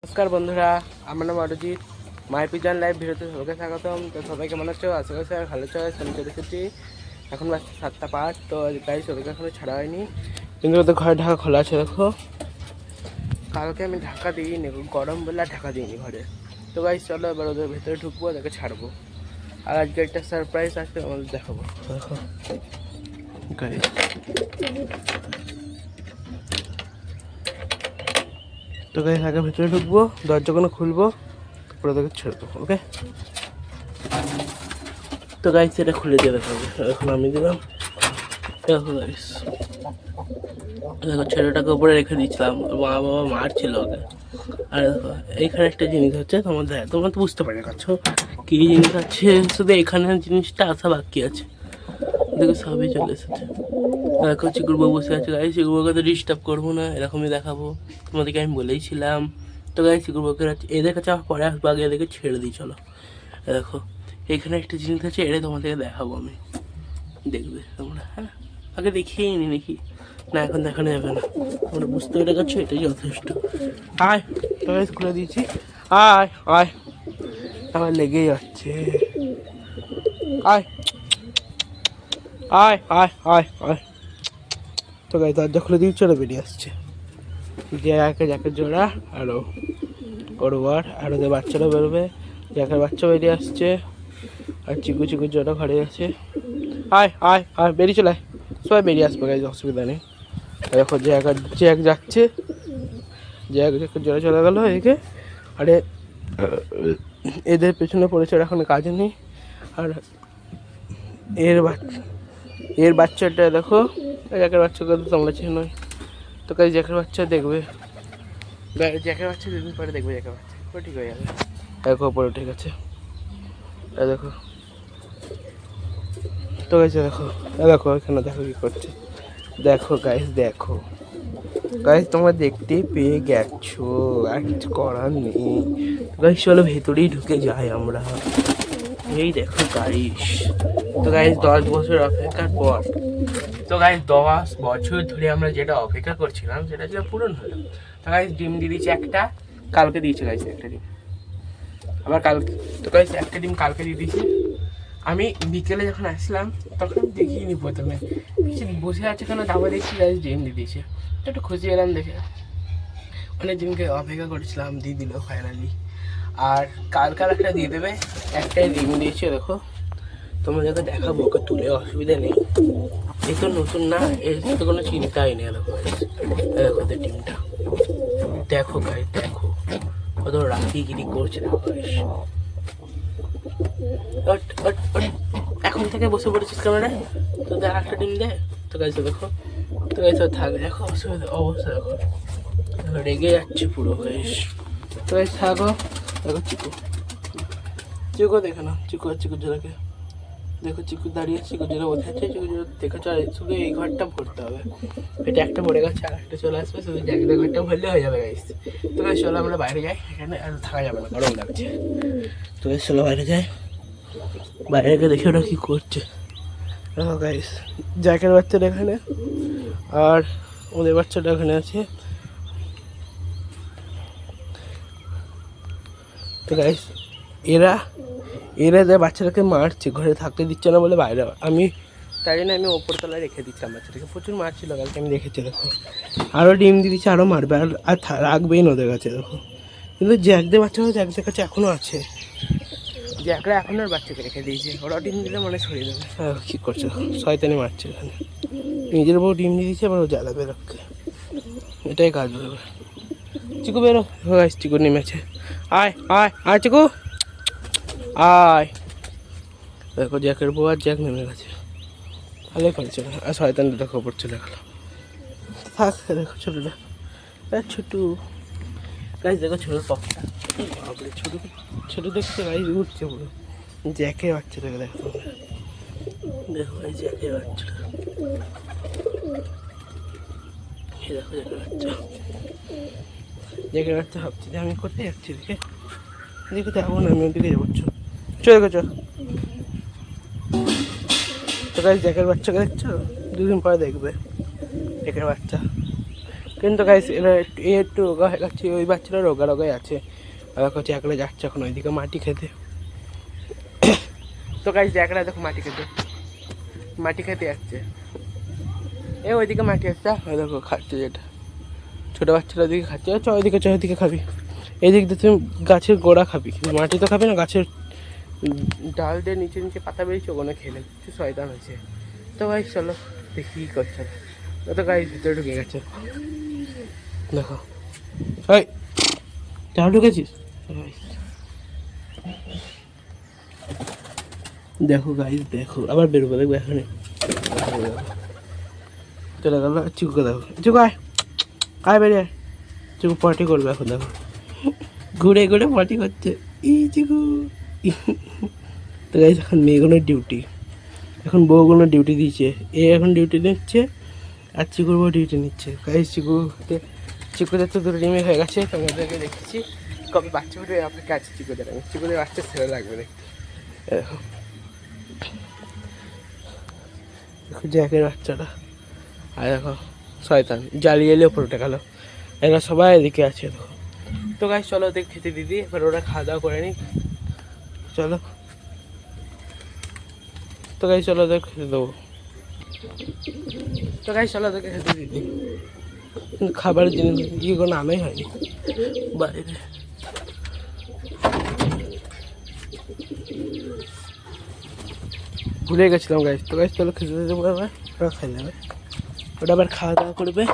নমস্কার বন্ধুরা, আমার নাম অরিজিৎ। মাই পিজন লাইভ ভিডিওতে সবাইকে স্বাগতম। তো সবাই কেমন আছো? আশা করি স্যার ভালো চয়েস। আমি চলে এসেছি, এখন বাজছে 7টা 5। তো গাড়ি সবাইকে এখনো ছাড়া হয়নি, কিন্তু ওদের ঘরে ঢাকা খোলা আছে। দেখো, কালকে আমি ঢাকা দিইনি, গরম বলে ঢাকা দিইনি ঘরে। তো গাইস চলো এবার ওদের ভেতরে ঢুকবো, ওদেরকে ছাড়বো। আর আজকে একটা সারপ্রাইজ আছে, আমাদের দেখাবো। দেখো গাইস, তো গাইস আগে ভেতরে ঢুকবো, দরজাগুলো খুলবো, তারপরে ওদেরকে ছেড়ে দেবো। ওকে, তো গাইস এটা খুলে দিয়ে দেখাবো। এখন আমি দিলাম। দেখো গাইস, দেখো ছেলেটাকে উপরে রেখে দিয়েছিলাম, মা বাবা মারছিল ওকে। আর দেখো এইখানে একটা জিনিস হচ্ছে, তোমরা তো বুঝতে পারে কাছো কী জিনিস আছে। শুধু এখানে জিনিসটা আসা বাকি আছে। দেখো সবই চলে এসেছে। দেখো চিকুরবাবু বসে আছে। গাইস চিকুরবাবুকে তো ডিস্টার্ব করবো না, এরকমই দেখাবো। তোমাদেরকে আমি বলেইছিলাম। তো গাইস চিকুরবাবুকে এদের কাছে আমার পরে আসবো, আগে এদেরকে ছেড়ে দিই। চলো দেখো, এখানে একটা জিনিস আছে, এটা তোমাদেরকে দেখাবো আমি, দেখবে তোমরা। হ্যাঁ, আগে দেখিয়ে নি নাকি না, এখন দেখানো যাবে না। তোমরা বুঝতে পেরে গেছো, এটাই যথেষ্ট। আয়, তো গাইস খুলে দিয়েছি। আয় আয়, আমার লেগেই যাচ্ছে। আয় আয় আয় আয় আয়। তো গাইস দরজা খুলে দিয়েছি, ওরা বেরিয়ে আসছে। জ্যাকের জোড়া আরো ওর ওয়ার আর ওদের বাচ্চারা বেরোবে। জ্যাকের বাচ্চা বেরিয়ে আসছে, আর চিকুর জোড়া ঘরে আছে। আয় আয় আয়, বেরিয়ে চলে আয়, সবাই বেরিয়ে আসবে গাইস, অসুবিধা নেই। দেখো জ্যাক যাচ্ছে, জ্যাকের জোড়া চলে গেলো এদিকে। আরে এদের পেছনে পড়েছে, এখন কাজে নেই। আর এর বাচ্চাটা দেখো, জ্যাকের বাচ্চাকে তো তোমরা চেনোই। তো কাজ জ্যাকের বাচ্চা দেখবে, জ্যাকের বাচ্চা দুদিন পরে দেখবে, জ্যাকের বাচ্চা পুরো ঠিক হয়ে যাবে। দেখো পুরো ঠিক আছে, দেখো। তো গাইছে দেখো, দেখো এখানে দেখো কি করছে। দেখো গাইস, দেখো গাইস, তোমরা দেখতে পেয়ে গেছো, আর কিছু করার নেই। গাইস চলো ভেতরেই ঢুকে যাই আমরা। এই দেখো গাইস, তো গাইস 10 বছর অপেক্ষার পর, তো গাইস 10 বছর ধরে আমরা যেটা অপেক্ষা করছিলাম সেটা ছিল পূরণ হলো। তো গাইস ডিম দিয়ে দিয়েছে একটা, কালকে দিয়েছে গাইস একটা ডিম, আবার কালকে। তো গাইস একটা ডিম কালকে দিয়ে দিয়েছে। আমি বিকেলে যখন আসলাম তখন দেখিনি, প্রথমে বসে আছে কেন, তারপর দেখছি গাইস ডিম দিয়ে দিয়েছে। তো একটু খুশি এলাম দেখে, অনেক দিনকে অপেক্ষা করেছিলাম, দিয়ে দিল ফাইনালি। আর কালকার একটা দিয়ে দেবে, একটাই ডিম দিয়েছে। দেখো তোমার যাতে দেখাবো, ওকে তুলে অসুবিধা নেই, এই তো নতুন না, এর তো কোনো চিন্তাই নেই। দেখো দেখো ডিমটা, দেখো গাইস, দেখো কত রাফিগিরি করছে। দেখো গাইস, এখন থেকে বসে পড়েছিস ক্যামেরায়, তো দেখ একটা ডিম দে। তো গাইছে দেখো, তো গাইছে থাকবে, দেখো অবস্থা দেখো, রেগে যাচ্ছে পুরো গাইস। তো গাইস থাকো, দেখো চিকু দেখে না, চিকুর জোড়াকে দেখো, চিকু দাঁড়িয়ে, চিকুর জোড়া বোঝা যাচ্ছে, চিকুর জোড়া দেখেছো। আর শুধু এই ঘরটা ভরতে হবে, এটা একটা ভরে গেছে, আর একটা চলে আসবে, শুধু জায়গাটা ঘরটা ভরলে হয়ে যাবে গাইস। তো গাইস চলো আমরা বাইরে যাই, এখানে আর থাকা যাবে না, গরম লাগছে। তো গাইস চলো বাইরে যাই, বাইরে গিয়ে দেখি ওরা কী করছে। দেখো গাইস, জ্যাকের বাচ্চাটা এখানে, আর ওদের বাচ্চাটা এখানে আছে। তো গাইস এরা যে বাচ্চাটাকে মারছে, ঘরে থাকতে দিচ্ছে না বলে বাইরে, আমি তাই জন্য আমি ওপরতলায় রেখে দিচ্ছিলাম বাচ্চাটাকে। প্রচুর মারছিল কালকে, আমি দেখেছি। দেখো আরও ডিম দিয়ে দিচ্ছে, আরও মারবে, আর রাখবেই না ওদের কাছে। দেখো কিন্তু জ্যাকদের বাচ্চা, জ্যাকদের কাছে এখনও আছে, জ্যাকরা এখন আর বাচ্চাকে রেখে দিয়েছে, ওরা ডিম দিলে মনে ছড়িয়ে দেবে। হ্যাঁ কী করছে, শয়তানি মারছে এখানে, নিজের বউ ডিম দিয়ে দিচ্ছে, আবার ও জ্বালাবে লোককে, এটাই কাজ হবে। চিকু বেরো, গাইস চিকু নেমেছে। আয় আয় আয় চিকু আয়। দেখো জ্যাকের বউ আর জ্যাক নেমে গেছে, ভালোই করেছে। আর শয়তানটা দেখো ওপর চলে গেল, থাক। দেখো ছোটোটা, ছোটু গাইস, দেখো ছোটোর পক্ষটা, ছোটো দেখতে গাইস উঠছে পুরো। জ্যাকের বাচ্চাটাকে দেখো, দেখো এই জ্যাকের বাচ্চাটা, দেখো জ্যাকের বাচ্চা ভাবছি যে আমি কোথায় যাচ্ছি, দেখে যাবো না, আমি ওদিকে যাবো। চলে গেছো। তো গাইস জ্যাকের বাচ্চাকে দেখছো, দুদিন পরে দেখবে জ্যাকের বাচ্চা। কিন্তু গাইস এরা একটু রোগা হয়ে গেছে, ওই বাচ্চারা রোগা রোগাই আছে। আর দেখো চ্যাকড়া যাচ্ছে এখন ওইদিকে মাটি খেতে। তো গাইস চ্যাকড়া দেখো মাটি খেতে যাচ্ছে, ওইদিকে মাটি আসছে, ওই দেখো খাচ্ছে, যেটা ছোটো বাচ্চারা ওইদিকে খাচ্ছে। ওইদিকে খাবি, এইদিক দিয়ে তুমি গাছের গোড়া খাবি, কিন্তু মাটি তো খাবি না, গাছের ডাল দিয়ে নিচে পাতা বেরিয়েছে, ওখানে খেলে কিছু শয়তান হয়েছে। তো গাইস চলো দেখি কী করছে। তো গাইস ভিতরে ঢুকে গেছে, দেখো ওই তাহলে ঢুকেছিস। দেখো গাইস দেখো, আবার বেরোবো, দেখবো এখানে চলে গেল। চিকুকে দেখো, চিকু আয় বেরিয়ে, চিকু পার্টি করবে এখন, দেখো ঘুরে পার্টি করছে এই চিকু। তো গাইস এখন মেয়েগুলোর ডিউটি, এখন বউগুলোর ডিউটি দিচ্ছে, এখন ডিউটি নিচ্ছে আর চিকুর বউ ডিউটি নিচ্ছে। গাইস চিকুদের তো দুটো ডিমে হয়ে গেছে, তোমাদেরকে দেখেছি, কবে বাচ্চা ফুটবে অপেক্ষা আছে চিকুদের বাচ্চা ছেলে লাগবে দেখতে। দেখো জ্যাকের বাচ্চাটা, আর দেখো শয়তান জ্বালিয়ে এলে ওপরে উঠে গেল, এরা সবাই এদিকে আছে। দেখো তো গাইস চলো ওদের খেতে দিদি, এবার ওরা খাওয়া দাওয়া করে নি, চলো। তো গাইস চলো ওদের খেতে দেবো, তো গাইস চলো ওদেরকে খেতে দিদি। খাবারের জিনিস কোনো আনাই হয়নি বাইরে, ভুলে গেছিলাম গাইস। তো গাইস চলো খেতে দেবো, এবার ওরা খাই নেবে, ওটা আবার খাওয়া দাওয়া করবে।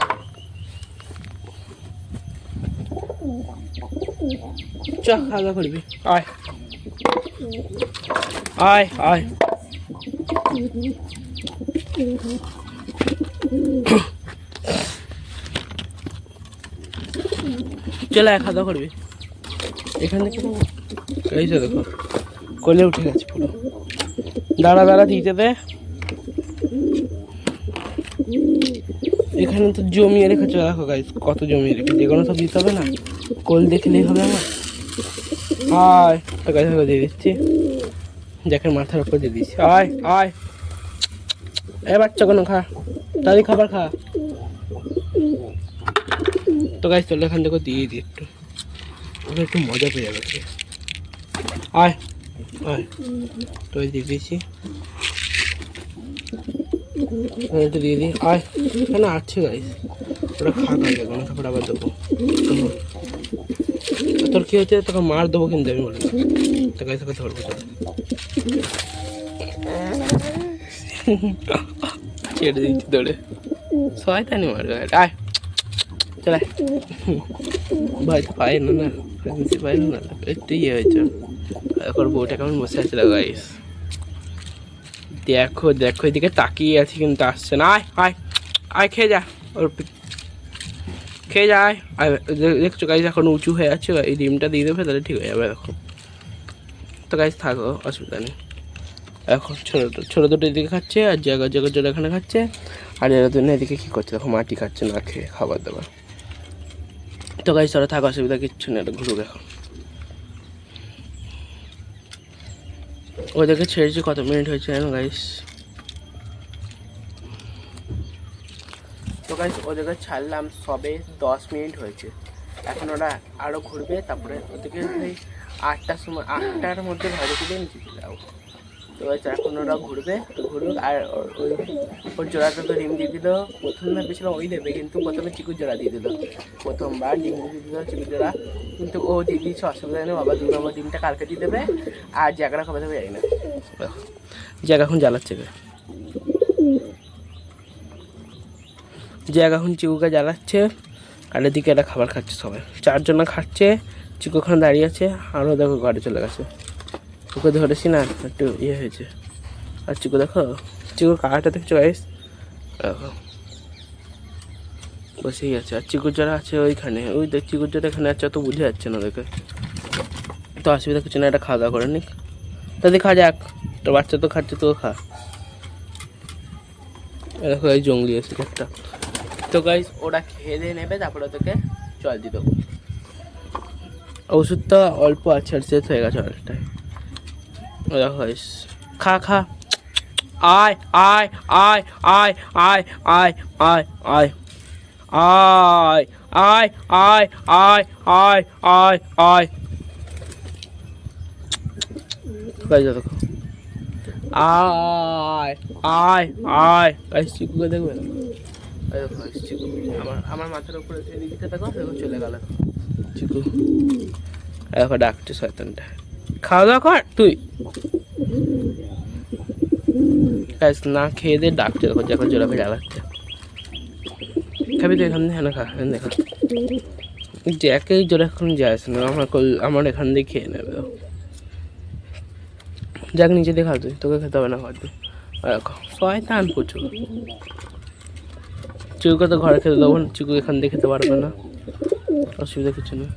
চ খাওয়া দাওয়া করবি, আয় আয় আয়। চলে খাওয়া দাওয়া করবি এখান থেকে। এই যে দেখো কোলে উঠে গেছে পুরো, দাঁড়া দিতে দে। এখানে তো জমিয়ে রেখেছে, দেখো গাইস কত জমিয়ে রেখেছে, যেগুলো সব দিতে হবে না, কোল দেখলেই হবে আমার। আয় তো গাইস দিয়ে দিচ্ছি, জ্যাকের মাথার উপর দিয়ে দিচ্ছি, আয় আয়। এ বাচ্চা কোনো খা, তাড়াতাড়ি খাবার খা। তো গাইস চলো এখান থেকে দিয়ে দিই একটু, ওরা একটু মজা পেয়ে যাবে। আয় আয়, তো দিয়ে দিয়েছি, একটু দিয়ে দিই, আয় এখানে আছে গাইস, ওরা খা যাবে না, তারপর আবার দেবো। তোর কি হচ্ছে, তোকে মার দেবো কিন্তু আমি বলি, তো গাইস তোকে ধরবো, ছেড়ে দিচ্ছি দৌড়ে, শয়তানি মারবে। আয় চলে, ভাই তো পাই না পাই না, একটু ইয়ে হয়েছে। এখন বউটা কেমন বসে আছে গাইস, দেখো এদিকে তাকিয়ে আছি কিন্তু আসছে না। আয় আয় আয় খেয়ে যা, ওর খেয়ে যা, আয়। দেখছো গাইস এখন উঁচু হয়ে আছে, এই ডিমটা দিয়ে দেবে তাহলে ঠিক হয়ে যাবে। দেখো তো গাইস থাকো, অসুবিধা নেই। এখন ছোটো দুটো এদিকে খাচ্ছে, আর জায়গা এখানে খাচ্ছে, আর এরা দুজন এদিকে কী করছে দেখো, মাটি খাচ্ছে না খেয়ে খাবার দাবার। তো গাইস ওরা থাকা অসুবিধা কিচ্ছু নেই, এটা ঘুরুক এখন। ওদেরকে ছেড়েছি, কত মিনিট হয়েছে জানো গাইস? তো গাইস ওদেরকে ছাড়লাম সবে 10 মিনিট হয়েছে, এখন ওরা আরও ঘুরবে, তারপরে ওদেরকে ওই 8টার মধ্যে ঘরে তুলে নিচে চলে যাবো। তো গাইস এখন ওরা ঘুরুক, আর ওর জোড়াটা তো ডিম দিয়ে দিল। প্রথম ভেবেছিলাম ওই দেবে, কিন্তু প্রথমে চিকুর জোড়া দিয়ে দিল, প্রথমবার ডিম দিয়ে দিল চিকুর জোড়া, কিন্তু ও দিয়ে দিয়েছে, অসুবিধা নেই। বাবা 2 নম্বর ডিমটা কালকে দিয়ে দেবে, আর জায়গাটা কবে দেবে জানি না, জায়গা এখন জ্বালাচ্ছে, জায়গা এখন চিকুকে জ্বালাচ্ছে, আর এদিকে একটা খাবার খাচ্ছে, সবাই 4 জন খাচ্ছে। চিকু ওখানে দাঁড়িয়ে আছে, আরও দেখো ঘরে চলে গেছে, ওকে ধরেছি না একটু ইয়ে হয়েছে। আর চিকু দেখো, চিকুর কালারটা দেখছো গাইস, দেখো বসেই আছে। আর চিকুর যারা আছে ওইখানে, ওই দেখ চিকুর যারা এখানে আছে, তো বুঝে যাচ্ছে না ওদেরকে, তো অসুবিধা কিছু না, এটা খাওয়া দাওয়া করে নিক, তাদের খা যাক, তো বাচ্চা তো খাচ্ছে, তো খা। দেখো এই জঙ্গলি আছে একটা। তো গাইস ওরা খেয়ে দিয়ে নেবে, তারপরে ওদেরকে জল দিয়ে দেবো। ওষুধটা অল্প আছে, আর শেষ হয়ে গেছে অনেকটাই। দেখো গাইস খা আয় আয় আয় আয় আয় আয় আয় আয় আয় আয় আয় আয় আয় আয় আয় গাইস দেখো আয় আয় আয় গাইস চিকুকে দেখবে না দেখো গাইস চিকু আমার মাথার উপরে এদিকে দেখো দেখো চলে গেল চিকু দেখো ডাকছে শয়তানটা খাওয়া দাওয়া কর তুই গাইস না খেয়ে দিয়ে ডাকছে দেখো যখন জোড়া ফেলে ডাকছে খাবি তো এখান দিয়ে হ্যাঁ খা এখান দেখা জ্যাকেই জোরে এখন যায় না আমার এখান দিয়ে খেয়ে নেবে যাক নিচে দেখা তুই তোকে খেতে হবে না ঘর দিয়ে রাখো শয়তান প্রচুর চিকুকে তো ঘরে খেতে দেবো চিকু এখান দিয়ে খেতে পারবে না অসুবিধা কিছু নেই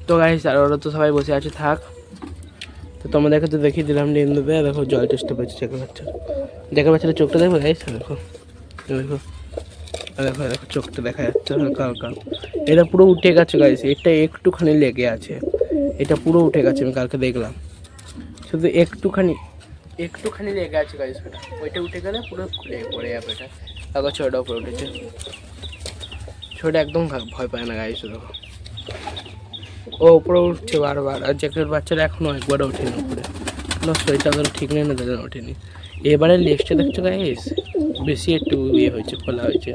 তো গাইস আর ওরা তো সবাই বসে আছে থাক তো তোমাদেরকে তো দেখিয়ে দিলাম ডিম দেবে দেখো জল চেষ্টা পেয়েছে দেখে বাচ্চাটা চোখটা দেখবে গাইস দেখো দেখো দেখো দেখো চোখটা দেখা যাচ্ছে হালকা হালকা এটা পুরো উঠে গেছে গাইস এটা একটুখানি লেগে আছে এটা পুরো উঠে গেছে আমি কালকে দেখলাম শুধু একটুখানি লেগে আছে গাইস ওইটা উঠে গেলে পুরো খুলে পড়ে যাবে এটা দেখো ছোটটা উপরে উঠেছে ছোট একদম ভয় পায় না গাইস দেখো ও উপরে উঠছে বারবার আর জ্যাকেটের বাচ্চারা এখনো একবারও ওঠেনি উপরে না শরীরটা ধরো ঠিক নেই না তাদের ওঠেনি এবারে লেজটা দেখছো গাইস বেশি একটু ইয়ে হয়েছে খোলা হয়েছে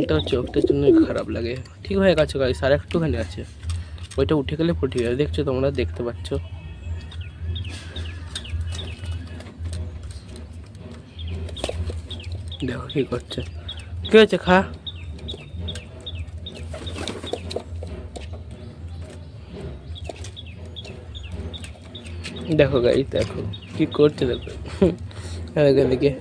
তার চোখটার জন্য খারাপ লাগে ঠিক হয়ে গেছে গাইস আর একটুখানি আছে ওইটা উঠে গেলে ফুটে যাবে দেখছো তোমরা দেখতে পাচ্ছ দেখো কি করছে কি হয়েছে খা দেখো গাইস দেখো কি করছে দেখো এদিকে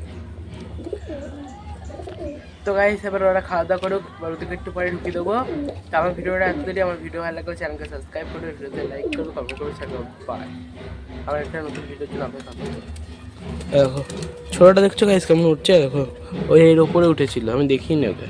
তো গাইস এবার ওরা খাওয়া দাওয়া করুক ওদেরকে একটু পরে ঢুকিয়ে দেবো তো আমার ভিডিওটা এতদিনই আমার ভিডিও ভালো লাগলে চ্যানেলকে সাবস্ক্রাইব করে ভিডিওতে লাইক করো কমেন্ট করে শেয়ার করো বাই আমার একটা নতুন ভিডিওর জন্য আপনার সাথে দেখো ছোটটা দেখছো গাইস কেমন উঠছে দেখো ওই এর ওপরে উঠেছিল আমি দেখিনি ওকে